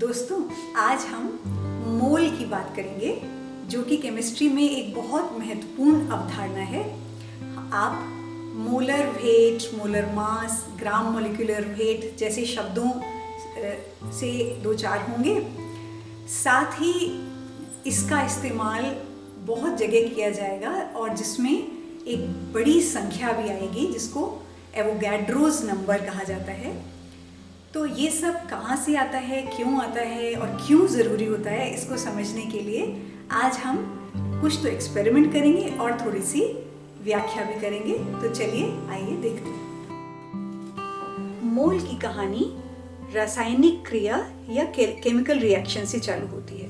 दोस्तों, आज हम मोल की बात करेंगे, जो कि केमिस्ट्री में एक बहुत महत्वपूर्ण अवधारणा है। आप molar weight, molar mass, gram molecular weight जैसे शब्दों से दो चार होंगे। साथ ही इसका इस्तेमाल बहुत जगह किया जाएगा और जिसमें एक बड़ी संख्या भी आएगी जिसको एवोगैड्रोस नंबर कहा जाता है। तो ये सब कहाँ से आता है, क्यों आता है और क्यों ज़रूरी होता है, इसको समझने के लिए आज हम कुछ तो एक्सपेरिमेंट करेंगे और थोड़ी सी व्याख्या भी करेंगे। तो चलिए आइए देखते हैं। मोल की कहानी रासायनिक क्रिया या केमिकल रिएक्शन से चालू होती है।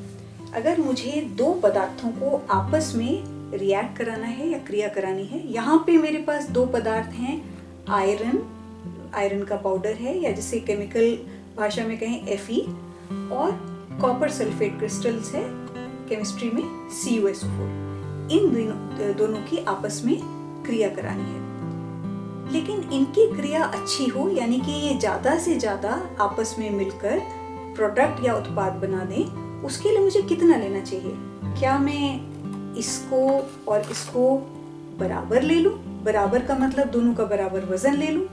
अगर मुझे दो पदार्थों को आपस में रिएक्ट कराना है या क्रिया करानी है, यहाँ पे मेरे पास दो पदार्थ हैं, आयरन का पाउडर है या जिसे केमिकल भाषा में कहें Fe, और कॉपर सल्फेट क्रिस्टल्स है, केमिस्ट्री में CuSO4। इन दोनों की आपस में क्रिया करानी है। लेकिन इनकी क्रिया अच्छी हो, यानी कि ये ज़्यादा से ज़्यादा आपस में मिलकर प्रोडक्ट या उत्पाद बना दें, उसके लिए मुझे कितना लेना चाहिए? क्या मैं इसको और इसको बराबर ले लूँ? बराबर का मतलब दोनों का बराबर वजन ले लूँ,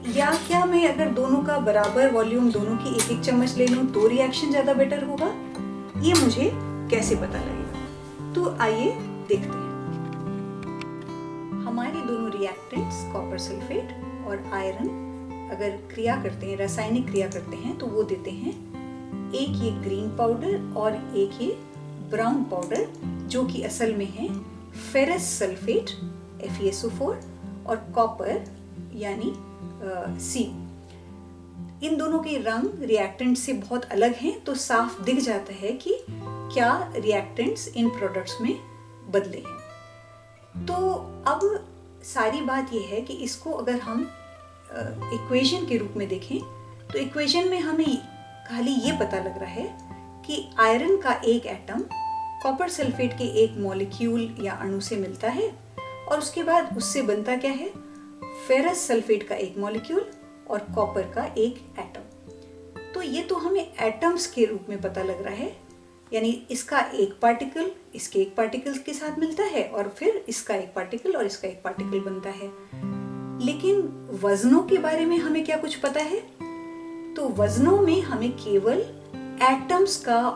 या क्या मैं अगर दोनों का बराबर वॉल्यूम, दोनों की एक एक चम्मच ले लूँ तो रिएक्शन ज़्यादा बेटर होगा? ये मुझे कैसे पता लगेगा? तो आइए देखते हैं। हमारे दोनों रिएक्टेंट्स कॉपर सल्फेट और आयरन अगर क्रिया करते हैं, रासायनिक क्रिया करते हैं, तो वो देते हैं एक ये ग्रीन पाउडर और एक ये ब्राउन पाउडर, जो कि असल में है फेरस सल्फेट FeSO4 और कॉपर यानी C। इन दोनों के रंग रिएक्टेंट से बहुत अलग हैं, तो साफ दिख जाता है कि क्या रिएक्टेंट्स इन प्रोडक्ट्स में बदले हैं। तो अब सारी बात यह है कि इसको अगर हम इक्वेशन के रूप में देखें, तो इक्वेशन में हमें खाली ये पता लग रहा है कि आयरन का एक एटम कॉपर सल्फेट के एक मॉलिक्यूल या अणु से मिलता है और उसके बाद उससे बनता क्या है? फेरस सल्फेट का एक मॉलिक्यूल और कॉपर का एक एटम। तो ये तो हमें एटम्स के रूप में पता लग रहा है, यानी इसका एक पार्टिकल इसके एक पार्टिकल के साथ मिलता है और फिर इसका एक पार्टिकल और इसका एक पार्टिकल बनता है। लेकिन वजनों के बारे में हमें क्या कुछ पता है? तो वजनों में हमें केवल एटम्स का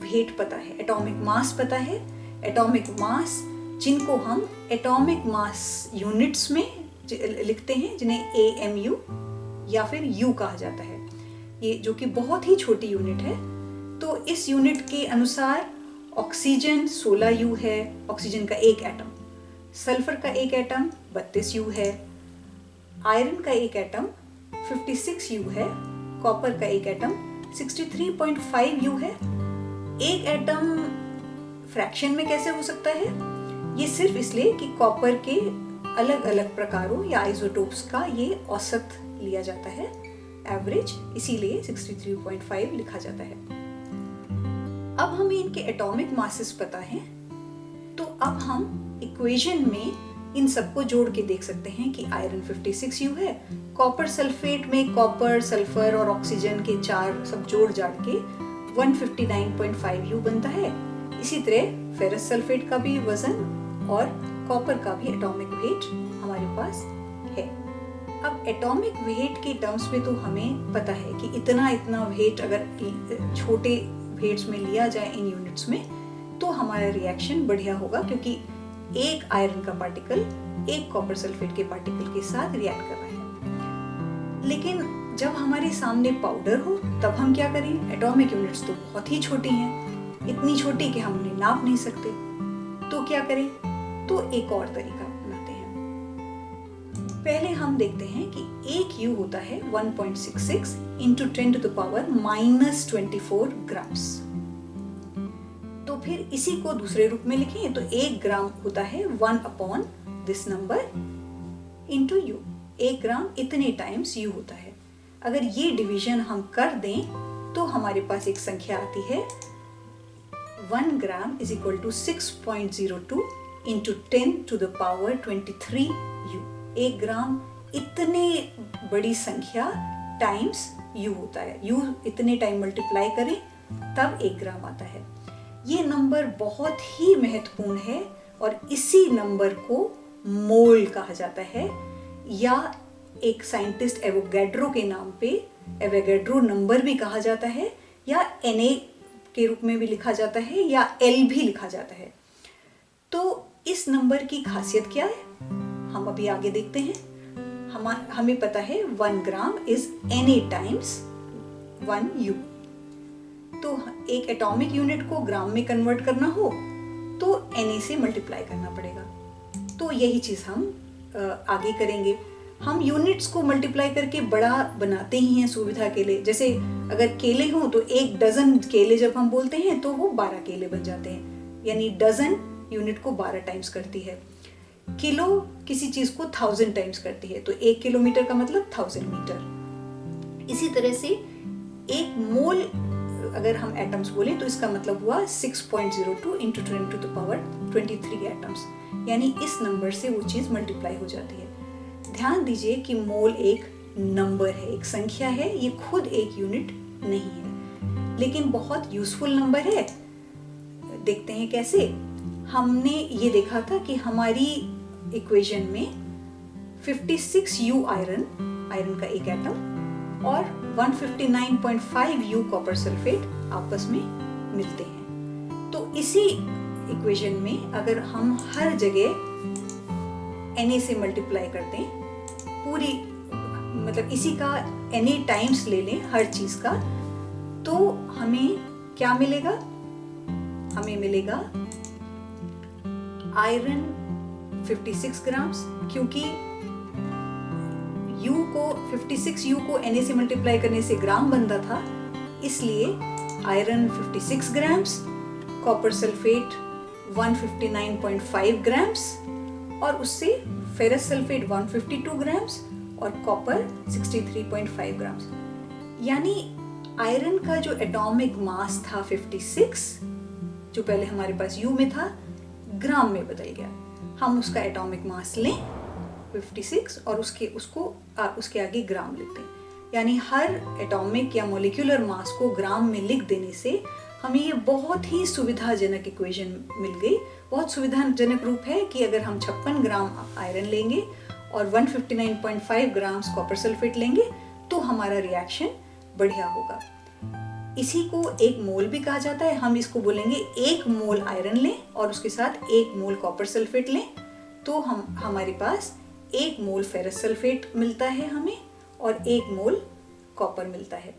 वेट पता है, एटॉमिक मास पता है। एटॉमिक मास जिनको हम एटॉमिक मास यूनिट्स में लिखते हैं, जिन्हें AMU या फिर U कहा जाता है, ये जो कि बहुत ही छोटी यूनिट है। तो इस यूनिट के अनुसार ऑक्सीजन 16U है, ऑक्सीजन का एक एटम, सल्फर का एक एटम 32U है, आयरन का एक एटम 56U है, कॉपर का एक एटम 63.5U है। एक एटम फ्रैक्शन में कैसे हो सकता है? ये सिर्फ इसलिए कि कॉपर के अलग अलग प्रकारों या आइसोटोप्स का ये औसत लिया जाता है, एवरेज, इसीलिए 63.5 लिखा जाता है। अब हमें इनके एटॉमिक मासेस पता हैं, तो अब हम इक्वेशन में इन सबको जोड़ के देख सकते हैं कि आयरन 56U है, कॉपर सल्फेट में कॉपर, सल्फर और ऑक्सीजन के चार सब जोड़ जाड़ के 159.5U बनता है। इसी तरह फेरस सल्फेट का भी वजन और कॉपर का भी एटॉमिक वेट हमारे पास है। अब एटॉमिक वेट के टर्म्स में तो हमें पता है कि इतना इतना वेट अगर छोटे वेट्स में लिया जाए इन यूनिट्स में, तो हमारा रिएक्शन बढ़िया होगा, क्योंकि एक आयरन का पार्टिकल एक कॉपर सल्फेट के पार्टिकल के साथ रिएक्ट कर रहा है। लेकिन जब हमारे सामने पाउडर हो, तब हम क्या करें? एटॉमिक यूनिट्स तो बहुत ही छोटी हैं, इतनी छोटी कि हम उन्हें नाप नहीं सकते। तो क्या करें? तो एक और तरीका अपनाते हैं। पहले हम देखते हैं कि एक U होता है 1.66 इंटू 10⁻⁻24 ग्राम्स। तो फिर इसी को दूसरे रूप में लिखें तो 1 ग्राम होता है 1 this number into U। 1 gram इतने टाइम्स U होता है। अगर ये डिवीजन हम कर दें तो हमारे पास एक संख्या आती है 1 gram is equal to 6.02 into 10⁻23U। 1 gram इतने बड़ी संख्या टाइम्स U होता है। U इतने टाइम मल्टीप्लाई करें तब 1 ग्राम आता है। ये नंबर बहुत ही महत्वपूर्ण है और इसी नंबर को मोल कहा जाता है, या एक साइंटिस्ट एवोगैड्रो के नाम पे एवोगैड्रो नंबर भी कहा जाता है, या Na के रूप में भी लिखा जाता है, या L भी लिखा जाता है। तो इस नंबर की खासियत क्या है हम अभी आगे देखते हैं। हमें पता है 1 gram is Na times 1 U। तो एक एटॉमिक यूनिट को ग्राम में कन्वर्ट करना हो तो Na से मल्टीप्लाई करना पड़ेगा। तो यही चीज़ हम आगे करेंगे। हम यूनिट्स को मल्टीप्लाई करके बड़ा बनाते ही हैं सुविधा के लिए। जैसे अगर केले हों तो 1 डजन केले जब हम बोलते हैं तो वो 12 केले बन जाते हैं, यानी डजन यूनिट को 12 टाइम्स करती है। किलो किसी चीज़ को 1000 टाइम्स करती है, तो 1 किलोमीटर का मतलब 1000 मीटर। इसी तरह से एक मोल अगर हम एटम्स बोले तो इसका मतलब हुआ 6.02 into 10 to the power 23 atoms, यानी इस नंबर से वो चीज़ मल्टीप्लाई हो जाती है। ध्यान दीजिए कि मोल एक नंबर है, एक संख्या है, ये खुद एक यूनिट नहीं है, लेकिन बहुत यूजफुल नंबर है। देखते हैं कैसे। हमने ये देखा था कि हमारी इक्वेशन में 56 U आयरन का एक एटम और 159.5 U कॉपर सल्फेट आपस में मिलते हैं। तो इसी इक्वेशन में अगर हम हर जगह Na से मल्टीप्लाई करते हैं, पूरी मतलब इसी का Na टाइम्स ले लें हर चीज का, तो हमें क्या मिलेगा? हमें मिलेगा आयरन 56 ग्राम्स, क्योंकि 56 U को Na से मल्टीप्लाई करने से ग्राम बनता था, इसलिए iron 56 grams, copper sulphate 159.5 grams और उससे फेरस सल्फेट 152 ग्राम्स और कॉपर 63.5 ग्राम्स। यानी आयरन का जो एटॉमिक मास था 56, जो पहले हमारे पास U में था, ग्राम में बदल गया। हम उसका एटॉमिक मास लें 56 और उसके आगे ग्राम लेते हैं, यानी हर एटॉमिक या मॉलिक्यूलर मास को ग्राम में लिख देने से हमें ये बहुत ही सुविधाजनक इक्वेशन मिल गई। बहुत सुविधाजनक रूप है कि अगर हम 56 ग्राम आयरन लेंगे और 159.5 ग्राम्स कॉपर सल्फेट लेंगे तो हमारा रिएक्शन बढ़िया होगा। इसी को एक मोल भी कहा जाता है। हम इसको बोलेंगे 1 मोल आयरन लें और उसके साथ 1 मोल कॉपर सल्फेट लें, तो हमारे पास 1 मोल फेरस सल्फेट मिलता है हमें और 1 मोल कॉपर मिलता है।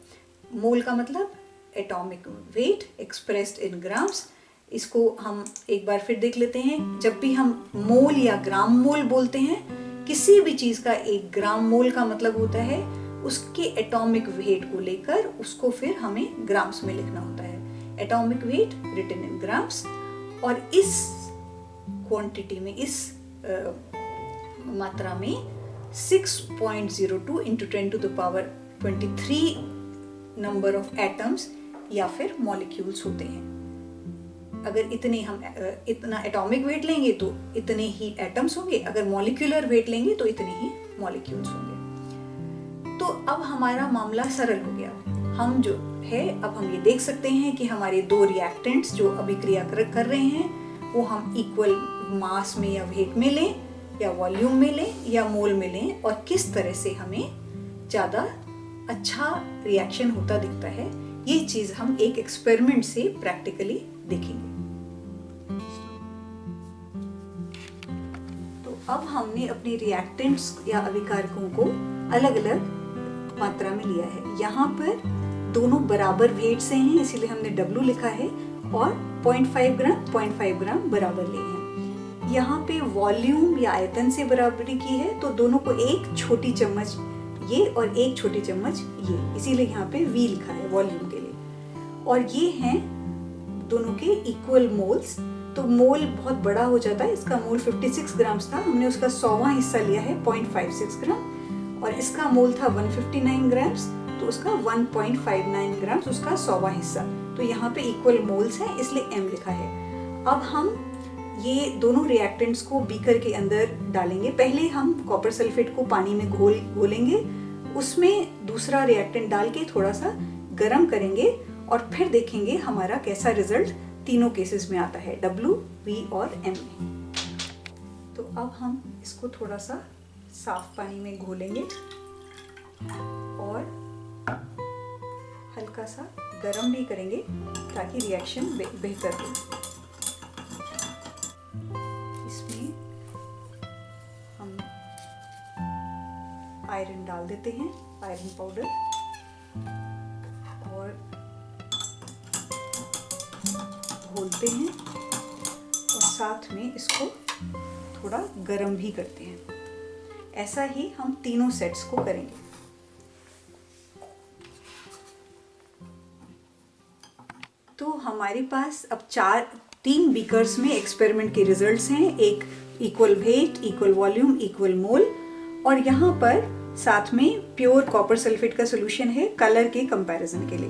मोल का मतलब atomic weight expressed in grams. इसको हम एक बार फिर देख लेते हैं। जब भी हम मोल या ग्राम मोल बोलते हैं, किसी भी चीज का 1 ग्राम मोल का मतलब होता है उसके एटॉमिक वेट को लेकर उसको फिर हमें ग्राम्स में लिखना होता है। Atomic weight written in grams. और इस क्वांटिटी में, इस मात्रा में 6.02 into 10 to the power 23 number of atoms या फिर मॉलिक्यूल्स होते हैं। अगर इतना एटॉमिक वेट लेंगे तो इतने ही एटम्स होंगे, अगर मॉलिक्यूलर वेट लेंगे तो इतने ही मॉलिक्यूल्स होंगे। तो अब हमारा मामला सरल हो गया। हम जो है अब हम ये देख सकते हैं कि हमारे 2 रिएक्टेंट्स जो अभिक्रिया कर रहे हैं वो हम इक्वल मास में या वेट में लें या वॉल्यूम में लें या मोल में लें, और किस तरह से हमें ज़्यादा अच्छा रिएक्शन होता दिखता है, ये चीज़ हम एक एक्सपेरिमेंट से प्रैक्टिकली देखेंगे। तो अब हमने अपने रिएक्टेंट्स या अभिकारकों को अलग अलग मात्रा में लिया है। यहाँ पर दोनों बराबर वेट से हैं, इसीलिए हमने W लिखा है, और 0.5 ग्राम बराबर लिए हैं। यहाँ पे वॉल्यूम या आयतन से बराबरी की है, तो दोनों को 1 छोटी चम्मच ये और 1 छोटी चम्मच ये, इसीलिए यहाँ पे V लिखा है वॉल्यूम के लिए। और ये हैं दोनों के इक्वल मोल्स। तो मोल बहुत बड़ा हो जाता है, इसका मोल 56 ग्राम्स था, हमने उसका 100वां हिस्सा लिया है 0.56 ग्राम, और इसका मोल था 159 ग्राम्स, तो उसका 1.59 ग्राम्स उसका 100वां हिस्सा। तो यहाँ पे इक्वल मोल्स हैं, इसलिए M लिखा है। अब हम ये दोनों रिएक्टेंट्स को बीकर के अंदर डालेंगे। पहले हम कॉपर सल्फेट को पानी में घोलेंगे उसमें दूसरा रिएक्टेंट डाल के थोड़ा सा गर्म करेंगे और फिर देखेंगे हमारा कैसा रिजल्ट तीनों केसेस में आता है, W, V और M में। तो अब हम इसको थोड़ा सा साफ पानी में घोलेंगे और हल्का सा गरम भी करेंगे ताकि रिएक्शन बेहतर हो। इसमें हम आयरन डाल देते हैं, आयरन पाउडर, और घोलते हैं और साथ में इसको थोड़ा गरम भी करते हैं। ऐसा ही हम तीनों सेट्स को करेंगे। तो हमारे पास अब 3 बीकर्स में एक्सपेरिमेंट के रिजल्ट्स हैं, एक equal weight, equal volume, equal mole, और यहाँ पर साथ में प्योर कॉपर सल्फेट का सोल्यूशन है कलर के कंपैरिजन के लिए।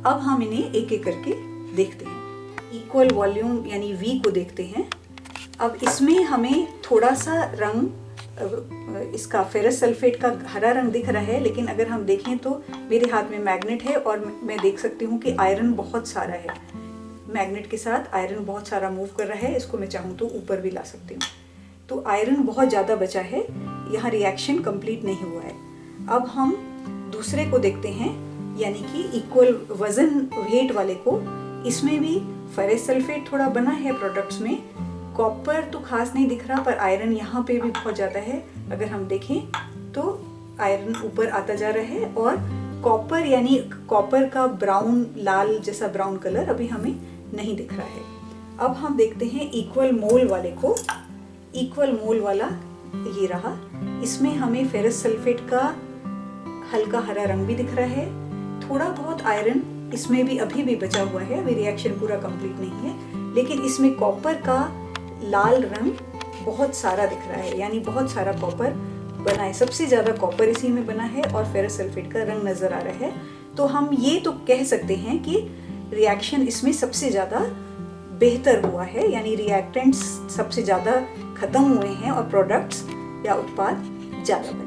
अब हम इन्हें एक एक करके देखते हैं। इक्वल वॉल्यूम यानी V को देखते हैं। अब इसमें हमें थोड़ा सा रंग, इसका फेरस सल्फेट का हरा रंग दिख रहा है, लेकिन अगर हम देखें तो मेरे हाथ में मैग्नेट है और मैं देख सकती हूँ कि आयरन बहुत सारा है। मैग्नेट के साथ आयरन बहुत सारा मूव कर रहा है, इसको मैं चाहूँ तो ऊपर भी ला सकती हूँ। तो आयरन बहुत ज़्यादा बचा है, यहाँ रिएक्शन कंप्लीट नहीं हुआ है। अब हम दूसरे को देखते हैं, यानी कि इक्वल वजन वेट वाले को। इसमें भी फेरस सल्फेट थोड़ा बना है प्रोडक्ट्स में, कॉपर तो खास नहीं दिख रहा, पर आयरन यहाँ पे भी बहुत ज़्यादा है। अगर हम देखें तो आयरन ऊपर आता जा रहा है, और कॉपर यानी कॉपर का ब्राउन, लाल जैसा ब्राउन कलर अभी हमें नहीं दिख रहा है। अब हम देखते हैं इक्वल मोल वाले को। इक्वल मोल वाला ये रहा, इसमें हमें फेरस सल्फेट का हल्का हरा रंग भी दिख रहा है, थोड़ा बहुत आयरन इसमें भी अभी भी बचा हुआ है, अभी रिएक्शन पूरा कंप्लीट नहीं है, लेकिन इसमें कॉपर का लाल रंग बहुत सारा दिख रहा है, यानी बहुत सारा कॉपर बना है, सबसे ज़्यादा कॉपर इसी में बना है और फेरस सल्फेट का रंग नज़र आ रहा है। तो हम ये तो कह सकते हैं कि रिएक्शन इसमें सबसे ज़्यादा बेहतर हुआ है, यानी रिएक्टेंट्स सबसे ज़्यादा ख़त्म हुए हैं और प्रोडक्ट्स या उत्पाद ज़्यादा बने।